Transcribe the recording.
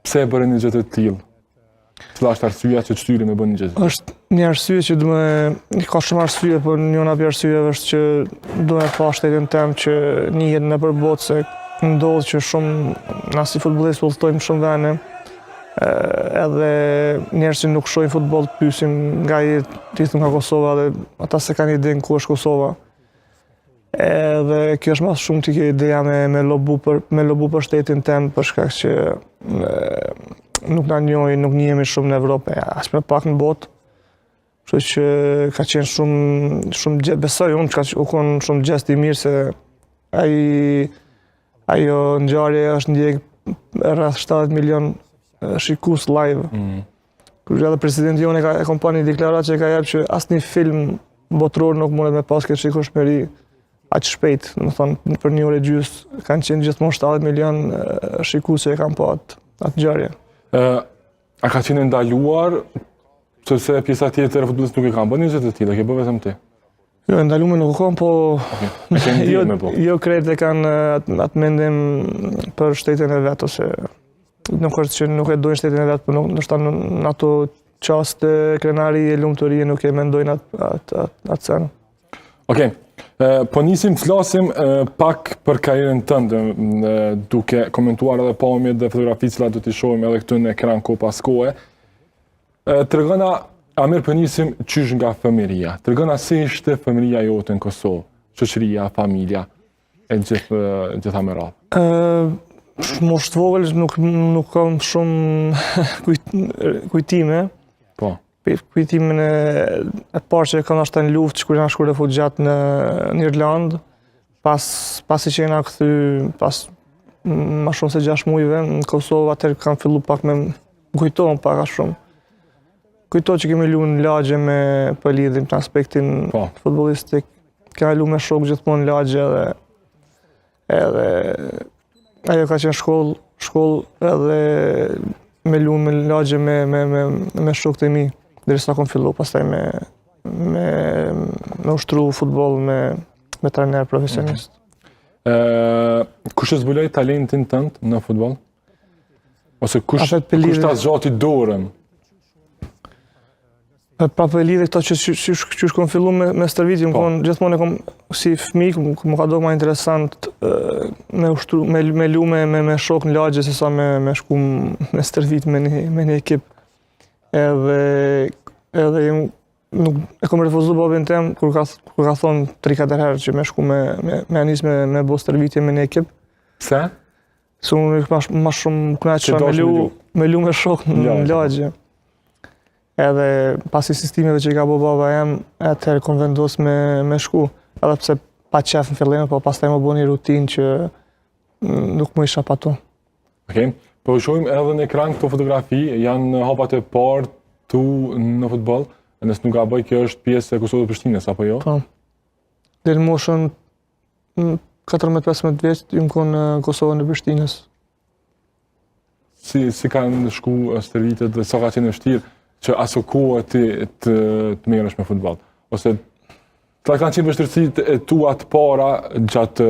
Pse e bërë një gjë të tillë? Cila është arsyeja që të shtyri me bën një gjë? Është një arsye që ka shumë arsye, por njëra prej arsyeave është që do me pa shtetin tem që njihet nëpër botë, se ndodh që shumë na si futbollistë udhtojmë shumë vende, edhe njerëz që nuk shohin futboll të pyesin nga jetë nga Kosova dhe ata se kanë idenë ku është Kosova. Edhe kjo është mas shumë që ideja me lobu për shtetin tem, për shkak që nuk na njohin, nuk njihemi shumë në Evropë, as më pak në botë. Kështu që ka qenë shumë besoj unë që u kon shumë gjest i mirë, se ajo ngjarje është ndjek rreth 70 milion shikues live. Kur edhe presidenti jonë e ka një deklaratë që ka jep që asnjë film botror nuk mundet me pas këtë shikueshmëri aq shpejt, domethënë për një orë gjys kanë qenë gjithmonë 70 milion shikues që e kanë pa atë ngjarje. A ka qenë ndaluar sepse pjesa tjetër e futbollit nuk e kanë bërë një gjë të tillë, e ke bërë vetëm ti? Jo, ndaluar nuk kanë, po jo krejt e kanë atë mendim për shtetin e vet, ose nuk është që nuk e dojnë shtetin e vet, por ndoshta në ato çaste krenari e lumturie nuk e mendojnë atë sen. Okej. Po nisim të flasim pak për karrierën tënde, duke komentuar edhe pamjet dhe fotografitë që do t'i shohim edhe këtu në ekran kohë pas kohe. Tregona, Amir, po nisim qysh nga fëmijëria. Tregona si ishte fëmijëria jote në Kosovë, shoqëria, familja e gjitha me radhë. Moshë të vogël nuk kam shumë kujtime. Po. Kujtimin e parë që kam ashtë në luftë, kur janë shku refugjat në Irlandë, pasi që jena këthy pas ma shumë se 6 muajve në Kosovë, atër kam fillu pak me kujtohen pak a shumë. Kujto që kemi lu në lagje për lidhim të aspektin futbollistik. Kemi lu me shok gjithmonë në lagje edhe ajo ka qenë shkollë edhe me lu në lagje me shokët e mi. Derisa kom fillu pastaj me ushtru futboll me trajner profesionist. Kush e zbuloi talentin tënd në futboll? Ose kush ta zgjati dorën? Pa për lidhe këto që kom fillu me stërvitje, gjithmonë e kom si fëmijë, më ka do ma interesant me lu me shok në lagje, se sa me shku me stërvit me një ekip. Edhe e kom refuzu babin tem kur ka thonë 3-4 herë që me shku me anis me bo stërvitje me një ekip. Pse? Se unë ma shumë kënaqur me lu me shok në lagje. Edhe pas insistimeve që i ka bo baba jem, atëherë kom vendos me shku. Edhe pse pa qef në fillim, po pastaj më bo një rutinë që nuk më isha pa to. Okej. Po shohim edhe në ekran këto fotografi, janë hapat e parë tu në futboll, nëse nuk gaboj kjo është pjesë e Kosovës Prishtinës, apo jo? Po. Deri në moshën 14-15 vjeç jam kon në Kosovën e Prishtinës. Si kanë shku stërvitet dhe sa ka qenë vështirë që aso kohë ti të merresh me futboll? Ose ta kanë qenë vështirësitë e tua të para gjatë